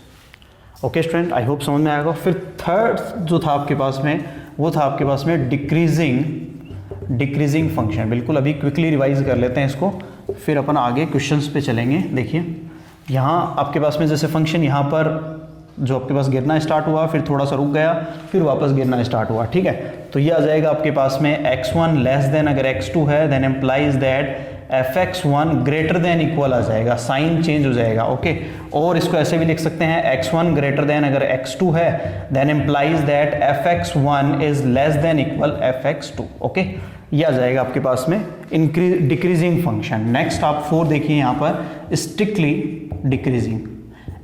Okay student, I hope समझ में आएगा। फिर थर्ड जो था आपके पास में वो था आपके पास में डिक्रीजिंग फंक्शन। बिल्कुल अभी क्विकली रिवाइज कर लेते हैं इसको, फिर अपन आगे क्वेश्चंस पे चलेंगे। देखिए यहाँ आपके पास में जैसे फंक्शन यहाँ पर जो आपके पास गिरना स्टार्ट हुआ, फिर थोड़ा सा रुक गया, फिर वापस गिरना स्टार्ट हुआ, ठीक है। तो ये आ जाएगा आपके पास में x1 लेस देन अगर x2 है then implies that fx1 greater than equal आ जाएगा, साइन चेंज हो जाएगा, ओके। और इसको ऐसे भी लिख सकते हैं x1 ग्रेटर देन अगर x2 है then implies that fx1 is less than equal fx2, okay. ये आ जाएगा आपके पास में डिक्रीजिंग फंक्शन। नेक्स्ट आप 4 देखिए यहाँ पर strictly decreasing,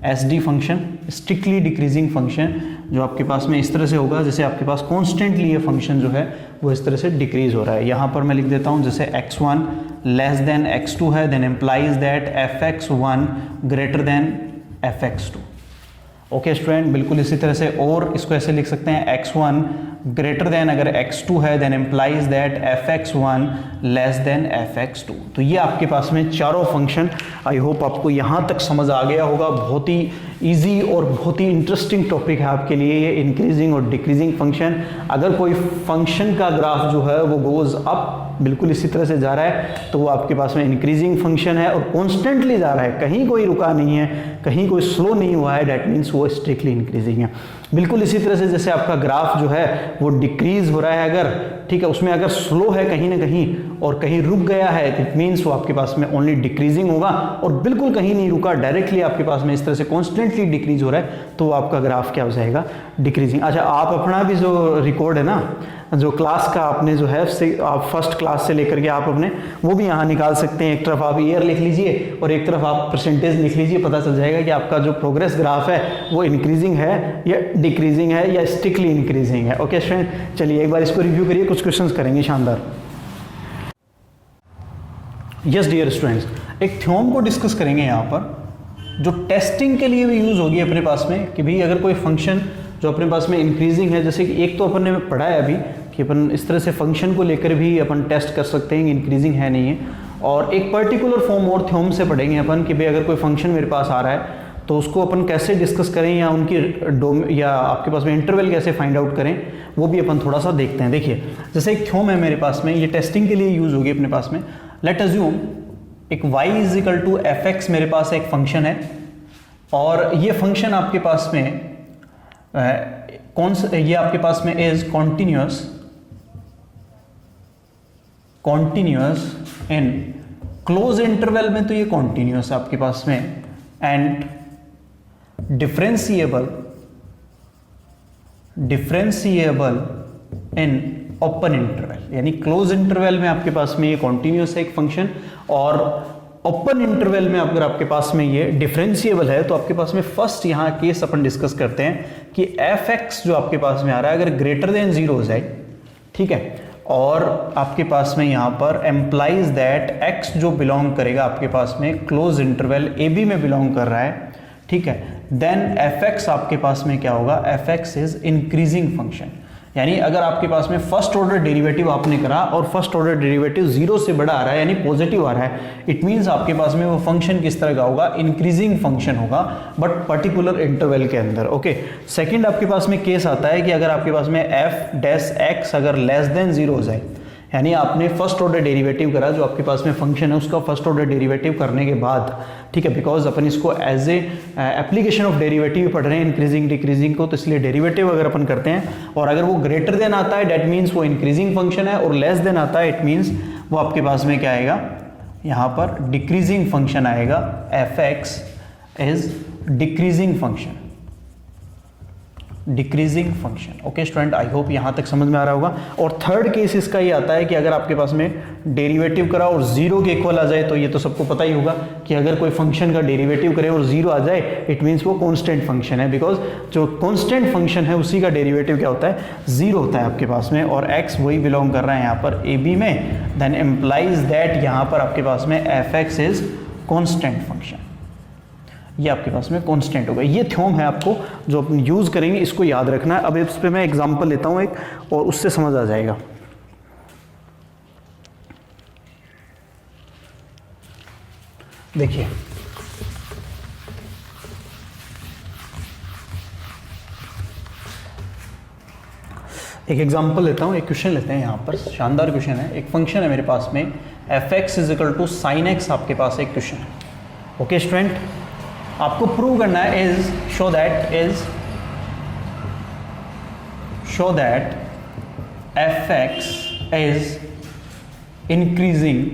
SD function, strictly decreasing function जो आपके पास में इस तरह से होगा, जैसे आपके पास कॉन्स्टेंटली ये फंक्शन जो है वो इस तरह से डिक्रीज हो रहा है। यहाँ पर मैं लिख देता हूँ जैसे x1 लेस देन x2 है then implies that fx1 greater than fx2, okay student. बिल्कुल इसी तरह से, और इसको ऐसे लिख सकते हैं x1 ग्रेटर देन अगर x2 है then implies that fx1 less than fx2। तो ये आपके पास में चारों फंक्शन, आई होप आपको यहाँ तक समझ आ गया होगा। बहुत ही इजी और बहुत ही इंटरेस्टिंग टॉपिक है आपके लिए ये इंक्रीजिंग और डिक्रीजिंग फंक्शन। अगर कोई फंक्शन का ग्राफ जो है वो गोज अप, बिल्कुल इसी तरह से जा रहा है, तो वो आपके पास में इंक्रीजिंग फंक्शन है, और कॉन्स्टेंटली जा रहा है, कहीं कोई रुका नहीं है, कहीं कोई स्लो नहीं हुआ है, दैट मीन्स वो स्ट्रिक्टली इंक्रीजिंग है। बिल्कुल इसी तरह से जैसे आपका ग्राफ जो है वो डिक्रीज हो रहा है अगर, ठीक है, उसमें अगर स्लो है कहीं ना कहीं और कहीं रुक गया है, इट मीन्स वो आपके पास में ओनली डिक्रीजिंग होगा, और बिल्कुल कहीं नहीं रुका, डायरेक्टली आपके पास में इस तरह से कॉन्स्टेंटली डिक्रीज हो रहा है, तो वो आपका ग्राफ क्या हो जाएगा, डिक्रीजिंग। अच्छा, आप अपना भी जो रिकॉर्ड है ना, जो क्लास का आपने जो है आप फर्स्ट क्लास से लेकर के आप अपने वो भी यहाँ निकाल सकते हैं। एक तरफ आप ईयर लिख लीजिए और एक तरफ आप परसेंटेज लिख लीजिए, पता चल जाएगा कि आपका जो प्रोग्रेस ग्राफ है वो इंक्रीजिंग है या डिक्रीजिंग है या स्ट्रिक्टली इंक्रीजिंग है। ओके स्टूडेंट, चलिए एक बार इसको रिव्यू करिए, कुछ क्वेश्चंस करेंगे शानदार। यस डियर स्टूडेंट्स, एक थ्योरम को डिस्कस करेंगे यहाँ पर जो टेस्टिंग के लिए भी यूज होगी अपने पास में, कि भाई अगर कोई फंक्शन जो अपने पास में इंक्रीजिंग है, जैसे कि एक तो अपन ने पढ़ा है अभी कि अपन इस तरह से फंक्शन को लेकर भी अपन टेस्ट कर सकते हैं कि इंक्रीजिंग है नहीं है, और एक पर्टिकुलर फॉर्म और थ्योरम से पढ़ेंगे अपन कि भाई अगर कोई फंक्शन मेरे पास आ रहा है तो उसको अपन कैसे डिस्कस करें, या उनकी या आपके पास में इंटरवल कैसे फाइंड आउट करें, वो भी अपन थोड़ा सा देखते हैं। देखिए जैसे एक थ्योरम है मेरे पास में, ये टेस्टिंग के लिए यूज होगी अपने पास में। लेट अज्यूम एक y इजिकल टू fx मेरे पास एक फंक्शन है, और ये फंक्शन आपके पास में कौन सा, ये आपके पास में is continuous in close interval में, तो ये कॉन्टिन्यूअस आपके पास में, and differentiable in open interval, यानी क्लोज इंटरवल में आपके पास में ये कॉन्टिन्यूअस है एक फंक्शन, और ओपन इंटरवल में अगर आपके पास में ये डिफरेंशिएबल है, तो आपके पास में फर्स्ट यहाँ केस अपन डिस्कस करते हैं कि fx जो आपके पास में आ रहा है अगर ग्रेटर देन 0 हो जाए, ठीक है, और आपके पास में यहाँ पर एम्प्लाइज दैट x जो बिलोंग करेगा आपके पास में क्लोज इंटरवल AB में बिलोंग कर रहा है, ठीक है, देन fx आपके पास में क्या होगा, fx इज इंक्रीजिंग फंक्शन। यानी अगर आपके पास में फर्स्ट ऑर्डर डेरिवेटिव आपने करा और फर्स्ट ऑर्डर डेरिवेटिव 0 से बड़ा आ रहा है यानी पॉजिटिव आ रहा है, इट मींस आपके पास में वो फंक्शन किस तरह का होगा, इंक्रीजिंग फंक्शन होगा बट पर्टिकुलर इंटरवल के अंदर। ओके, सेकंड आपके पास में केस आता है कि अगर आपके पास में एफ डैश एक्स अगर लेस देन 0 हो जाए, यानी आपने फर्स्ट ऑर्डर डेरिवेटिव करा, जो आपके पास में फंक्शन है उसका फर्स्ट ऑर्डर डेरिवेटिव करने के बाद, ठीक है, बिकॉज अपन इसको as a application of derivative पढ़ रहे हैं इंक्रीजिंग डिक्रीजिंग को, तो इसलिए डेरिवेटिव अगर अपन करते हैं और अगर वो ग्रेटर देन आता है दैट मीन्स वो इंक्रीजिंग फंक्शन है, और लेस देन आता है इट मीन्स वो आपके पास में क्या आएगा, यहाँ पर डिक्रीजिंग फंक्शन आएगा, F x is decreasing function, decreasing function. Okay student, I hope यहाँ तक समझ में आ रहा होगा। और थर्ड केस इसका ये आता है कि अगर आपके पास में डेरिवेटिव करा और 0 के इक्वल आ जाए, तो ये तो सबको पता ही होगा कि अगर कोई फंक्शन का डेरिवेटिव करे और 0 आ जाए इट मीन्स वो कांस्टेंट फंक्शन है, बिकॉज जो कांस्टेंट फंक्शन है उसी का डेरिवेटिव क्या होता है, 0 होता है आपके पास में, और x वही बिलोंग कर रहा है यहाँ पर ए बी में, देन एम्प्लाइज दैट यहाँ पर आपके पास में f x is constant function, ये आपके पास में कांस्टेंट होगा। ये थ्योरम है आपको जो अपन यूज़ करेंगे, इसको याद रखना है। अब इस पे मैं एग्जांपल लेता हूँ एक, और उससे समझ आ जाएगा। देखिए, एक एग्जांपल लेता हूँ, एक क्वेश्चन लेते हैं, यहाँ पर शानदार क्वेश्चन है। एक फंक्शन है मेरे पास में f x is equal to sine x, आपके पास एक क्वेश्चन है। ओके स्टूडेंट, आपको प्रूव करना है is show that f x is increasing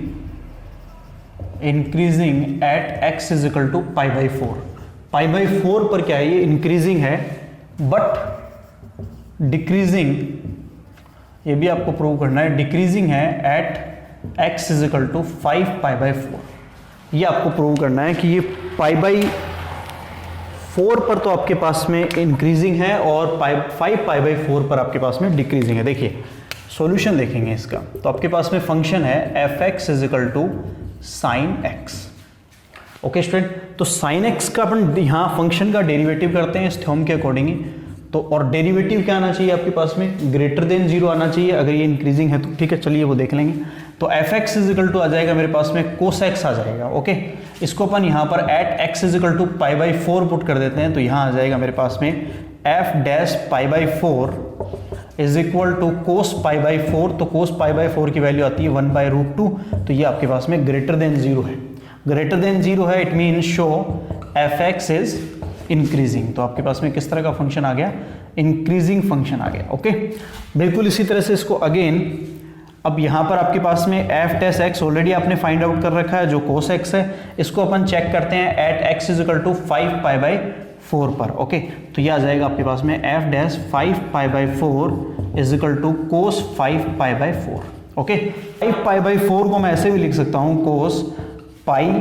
at x is equal to pi by 4। Pi by 4 पर क्या है, ये इंक्रीजिंग है बट डिक्रीजिंग, ये भी आपको प्रूव करना है, डिक्रीजिंग है at x is equal to 5 pi by 4। ये आपको प्रूव करना है कि ये पाई बाई 4 पर तो आपके पास में इंक्रीजिंग है और 5 पाई बाई 4 पर आपके पास में डिक्रीजिंग है। देखिए सॉल्यूशन देखेंगे इसका, तो आपके पास में फंक्शन है f x is equal to sine x. Okay student, तो साइन एक्स का अपन यहाँ फंक्शन का डेरिवेटिव करते हैं इस थ्योरम के अकॉर्डिंग ही, तो और डेरिवेटिव क्या आना चाहिए आपके पास में, ग्रेटर देन 0 आना चाहिए, अगर ये इंक्रीजिंग है तो ठीक है, चलिए वो देख लेंगे। तो F x is equal to आ जाएगा मेरे पास में कोस एक्स आ जाएगा। ओके, इसको अपन यहाँ पर at x is equal to pi by 4 put कर देते हैं, तो यहाँ आ जाएगा मेरे पास में F dash pi by 4 is equal to cos pi by 4, तो कोस पाई बाई 4 की वैल्यू आती है 1/√2, तो ये आपके पास में ग्रेटर देन 0 है। ग्रेटर देन 0 है, it mean show F x is increasing, तो आपके पास में किस तरह का फंक्शन आ गया, इंक्रीजिंग फंक्शन आ गया। ओके, बिल्कुल इसी तरह से इसको अगेन, अब यहाँ पर आपके पास में एफ डैश एक्स ऑलरेडी आपने फाइंड आउट कर रखा है जो कोस एक्स है, इसको अपन चेक करते हैं at x is equal to 5 pi by 4 पर। ओके, तो ये आ जाएगा आपके पास में F dash 5 pi by 4 is equal to cos 5 pi by 4। Okay, 5 pi by 4 को मैं ऐसे भी लिख सकता हूँ cos pi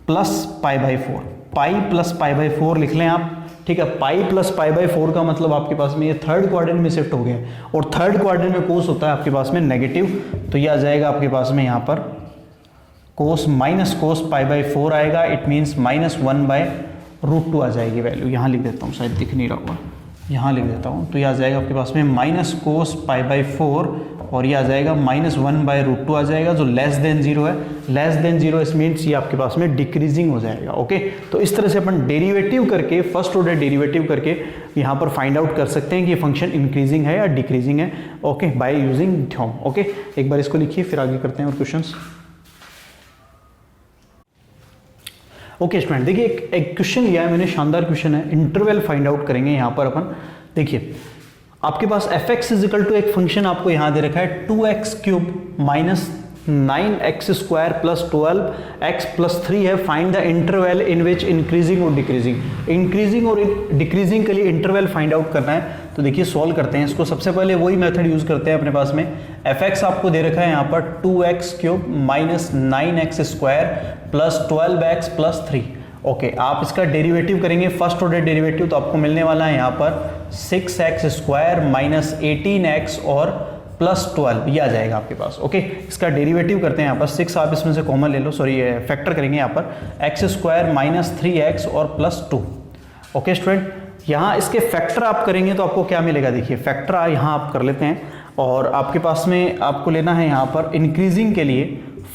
plus pi by 4, pi plus pi by 4 लिख लें आप, ठीक है। पाई प्लस पाई बाई 4 का मतलब आपके पास में ये थर्ड क्वाड्रेंट में शिफ्ट हो गया, और थर्ड क्वाड्रेंट में कोस होता है आपके पास में नेगेटिव, तो ये आ जाएगा आपके पास में यहाँ पर कोस माइनस कोस पाई बाई 4 आएगा, इट मीन्स -1/√2 आ जाएगी वैल्यू। यहाँ लिख देता हूँ, शायद दिख नहीं रहा होगा, यहाँ लिख देता हूँ, तो ये आ जाएगा आपके पास में माइनस कोस पाई बाई 4, और ये आ जाएगा -1/√2 आ जाएगा, जो लेस देन 0 है। लेस देन 0 इस मीन्स ये आपके पास में डिक्रीजिंग हो जाएगा। ओके, तो इस तरह से अपन डेरिवेटिव करके, फर्स्ट ऑर्डर डेरिवेटिव करके यहाँ पर फाइंड आउट कर सकते हैं कि फंक्शन इंक्रीजिंग है या डिक्रीजिंग है। Okay, by using theorem. Okay, एक बार इसको लिखिए, फिर आगे करते हैं और क्वेश्चंस। ओके स्टूडेंट, देखिए एक क्वेश्चन लिया है मैंने, शानदार क्वेश्चन है, इंटरवल फाइंड आउट करेंगे यहाँ पर अपन। देखिए आपके पास F x is equal to एक फंक्शन आपको यहाँ दे रखा है 2x³ minus 9x² plus 12x plus 3 है। Find the interval in which increasing और डिक्रीजिंग, इंक्रीजिंग और डिक्रीजिंग के लिए इंटरवल फाइंड आउट करना है। तो देखिए सॉल्व करते हैं इसको। सबसे पहले वही मेथड यूज करते हैं अपने पास में। एफ एक्स आपको दे रखा है यहाँ पर 2x³ minus 9x² plus 12x plus 3। Okay, आप इसका डेरिवेटिव करेंगे, फर्स्ट ऑर्डर डेरिवेटिव, तो आपको मिलने वाला है यहाँ पर 6x² माइनस 18x और प्लस 12, ये आ जाएगा आपके पास। ओके, इसका डेरिवेटिव करते हैं यहाँ पर, 6 आप इसमें से कॉमन ले लो, सॉरी फैक्टर करेंगे यहाँ पर x² माइनस 3x और प्लस 2। ओके स्टूडेंट, यहाँ इसके फैक्टर आप करेंगे तो आपको क्या मिलेगा, देखिए फैक्टर यहाँ आप कर लेते हैं और आपके पास में आपको लेना है यहाँ पर इंक्रीजिंग के लिए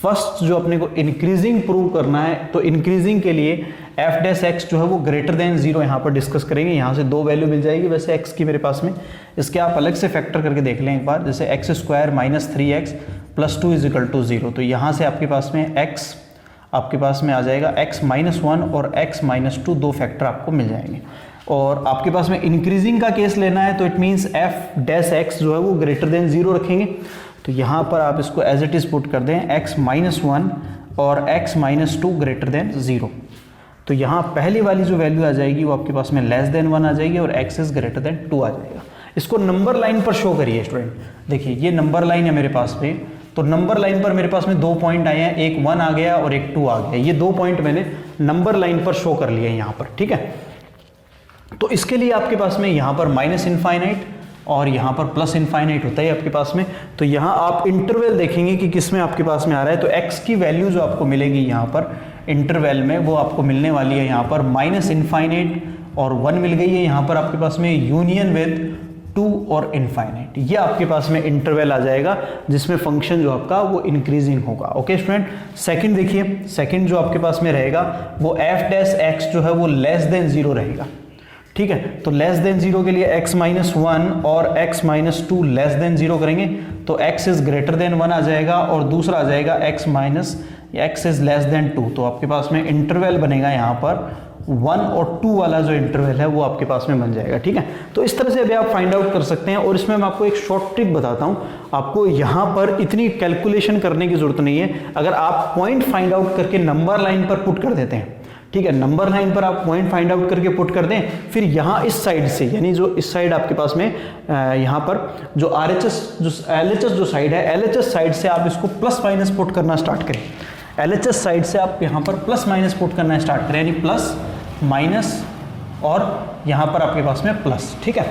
फर्स्ट जो अपने को इंक्रीजिंग प्रूव करना है, तो इंक्रीजिंग के लिए एफ डैश एक्स जो है वो ग्रेटर देन 0 यहाँ पर डिस्कस करेंगे। यहाँ से 2 वैल्यू मिल जाएगी वैसे एक्स की मेरे पास में, इसके आप अलग से फैक्टर करके देख लें एक बार, जैसे x square minus 3x plus 2 is equal to 0, तो यहाँ से आपके पास में x आपके पास में आ जाएगा x माइनस 1 और x माइनस 2, 2 फैक्टर आपको मिल जाएंगे। और आपके पास में इंक्रीजिंग का केस लेना है तो it means F dash x जो है वो ग्रेटर देन 0 रखेंगे, तो यहाँ पर आप इसको एज इट इज पुट कर दें x माइनस 1 और x माइनस 2 ग्रेटर देन 0, तो यहाँ पहली वाली जो वैल्यू आ जाएगी वो आपके पास में लेस देन 1 आ जाएगी और x इज ग्रेटर देन 2 आ जाएगा। इसको नंबर लाइन पर शो करिए स्टूडेंट, देखिए ये नंबर लाइन है मेरे पास में, तो नंबर लाइन पर मेरे पास में 2 पॉइंट आए हैं, एक 1 आ गया और एक 2 आ गया, ये 2 पॉइंट मैंने नंबर लाइन पर शो कर लिए यहाँ पर, ठीक है। तो इसके लिए आपके पास में यहाँ पर माइनस इनफाइनाइट और यहाँ पर प्लस इनफाइनाइट होता है आपके पास में, तो यहाँ आप इंटरवल देखेंगे कि किस में आपके पास में आ रहा है, तो x की वैल्यू जो आपको मिलेगी यहाँ पर इंटरवल में वो आपको मिलने वाली है यहाँ पर माइनस इनफाइनाइट और 1 मिल गई है यहाँ पर आपके पास में यूनियन विद 2 और इनफाइनाइट, ये आपके पास में इंटरवल आ जाएगा जिसमें फंक्शन जो आपका वो इंक्रीजिंग होगा। ओके स्टूडेंट, सेकंड देखिए, सेकंड जो आपके पास में रहेगा वो एफ डैश एक्स जो है वो लेस देन 0 रहेगा, ठीक है। तो लेस देन 0 के लिए x माइनस 1 और x माइनस 2 लेस देन 0 करेंगे तो x इज ग्रेटर देन 1 आ जाएगा और दूसरा आ जाएगा x minus x is less then 2, तो आपके पास में इंटरवल बनेगा यहाँ पर 1 और 2 वाला जो इंटरवल है वो आपके पास में बन जाएगा, ठीक है। तो इस तरह से अभी आप फाइंड आउट कर सकते हैं और इसमें मैं आपको एक शॉर्ट ट्रिक बताता हूँ, आपको यहाँ पर इतनी कैलकुलेशन करने की जरूरत नहीं है, अगर आप पॉइंट फाइंड आउट करके नंबर लाइन पर पुट कर देते हैं, ठीक है, नंबर लाइन पर आप पॉइंट फाइंड आउट करके पुट कर दें, फिर यहाँ इस साइड से यानी जो इस साइड आपके पास में यहाँ पर जो RHS जो LHS जो साइड है, LHS साइड से आप इसको प्लस माइनस पुट करना स्टार्ट करें, LHS साइड से आप यहाँ पर प्लस माइनस पुट करना स्टार्ट करें, यानी प्लस माइनस और यहाँ पर आपके पास में प्लस, ठीक है।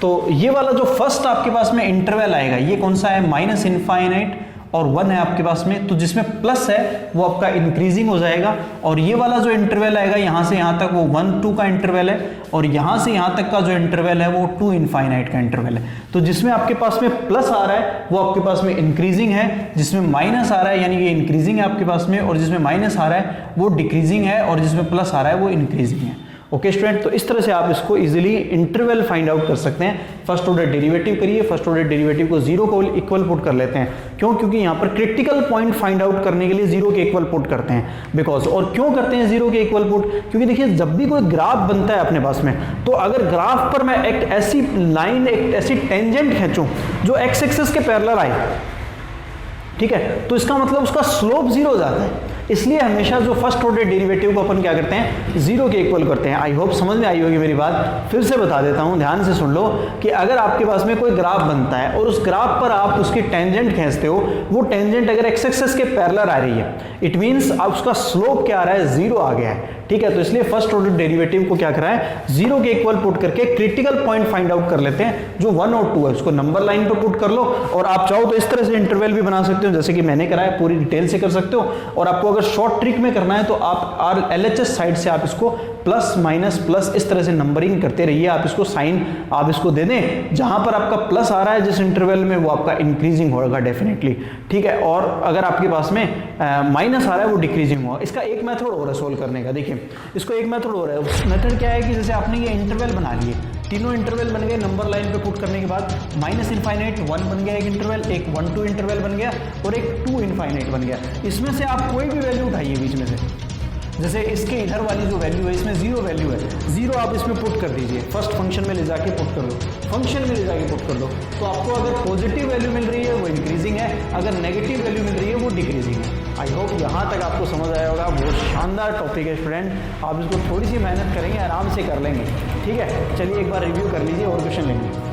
तो ये वाला जो फर्स्ट आपके पास में इंटरवल आएगा ये कौन सा है, माइनस इनफाइनाइट और 1 है आपके पास में, तो जिसमें प्लस है वो आपका इंक्रीजिंग हो जाएगा, और ये वाला जो इंटरवल आएगा यहाँ से यहाँ तक वो 1 2 का इंटरवल है, और यहाँ से यहाँ तक का जो इंटरवल है वो 2 इनफाइनाइट का इंटरवल है। तो जिसमें आपके पास में प्लस आ रहा है वो आपके पास में इंक्रीजिंग है, जिसमें माइनस आ रहा है यानी कि इंक्रीजिंग है आपके पास में, और जिसमें माइनस आ रहा है वो डिक्रीजिंग है, और जिसमें प्लस आ रहा है वो इंक्रीजिंग है। ओके स्टूडेंट, तो इस तरह से आप इसको इजीली इंटरवल फाइंड आउट कर सकते हैं। फर्स्ट ऑर्डर डेरिवेटिव करिए, फर्स्ट ऑर्डर डेरिवेटिव को 0 को इक्वल पुट कर लेते हैं, क्यों, क्योंकि यहाँ पर क्रिटिकल पॉइंट फाइंड आउट करने के लिए 0 के इक्वल पुट करते हैं, बिकॉज, और क्यों करते हैं 0 के इक्वल पुट, क्योंकि देखिए जब भी कोई ग्राफ बनता है अपने पास में, तो अगर ग्राफ पर मैं एक ऐसी लाइन, एक ऐसी टेंजेंट खींचूं जो एक्स एक्सिस के पैरेलल आए, ठीक है, तो इसका मतलब उसका स्लोप 0 हो जाता है, इसलिए हमेशा जो फर्स्ट ऑर्डर डेरिवेटिव को अपन क्या करते हैं 0 के इक्वल करते हैं। आई होप समझ में आई होगी मेरी बात, फिर से बता देता हूं, ध्यान से सुन लो कि अगर आपके पास में कोई ग्राफ बनता है और उस ग्राफ पर आप उसकी टेंजेंट खींचते हो, वो टेंजेंट अगर एक्स एक्सिस के पैरेलल आ रही है, इट मींस अब उसका स्लोप क्या आ रहा है, 0 आ गया है, ठीक है। तो इसलिए फर्स्ट ऑर्डर डेरिवेटिव को क्या करा है 0 के इक्वल पुट करके क्रिटिकल पॉइंट फाइंड आउट कर लेते हैं, जो 1 और 2 है उसको नंबर लाइन पर पुट कर लो, और आप चाहो तो इस तरह से इंटरवल भी बना सकते हो जैसे कि मैंने करा है, पूरी डिटेल से कर सकते हो। और आपको अगर शॉर्ट ट्रिक में करना है तो आप LHS साइड से आप इसको प्लस माइनस प्लस इस तरह से नंबरिंग करते रहिए, आप इसको साइन आप इसको दे दें, जहां पर आपका प्लस आ रहा है जिस इंटरवल में वो आपका इंक्रीजिंग होगा डेफिनेटली, ठीक है, और अगर आपके पास में माइनस आ रहा है वो डिक्रीजिंग होगा। इसका एक मेथड और है सोल्व करने का, देखिए इसको एक मेथड और है, उस मेथड क्या है कि जैसे आपने ये इंटरवल बना लिए, तीनों इंटरवल बन गए, नंबर लाइन पे पुट करने के बाद माइनस इनफाइनाइट 1 बन गया एक इंटरवल, एक 1 2 इंटरवल बन गया, और एक 2 इनफाइनाइट बन गया। इसमें से आप कोई भी वैल्यू उठाइए बीच में से, जैसे इसके इधर वाली जो वैल्यू है इसमें 0 वैल्यू है, 0 आप इसमें पुट कर दीजिए, फर्स्ट फंक्शन में ले जाके पुट कर दो, फंक्शन में ले जाके पुट कर दो, तो आपको अगर पॉजिटिव वैल्यू मिल रही है वो इंक्रीजिंग है, अगर नेगेटिव वैल्यू मिल रही है वो डिक्रीजिंग है। आई होप यहाँ तक आपको समझ आया होगा, बहुत शानदार टॉपिक है स्टूडेंट, आप इसको थोड़ी सी मेहनत करेंगे आराम से कर लेंगे, ठीक है। चलिए एक बार रिव्यू कर लीजिए और क्वेश्चन लेंगे।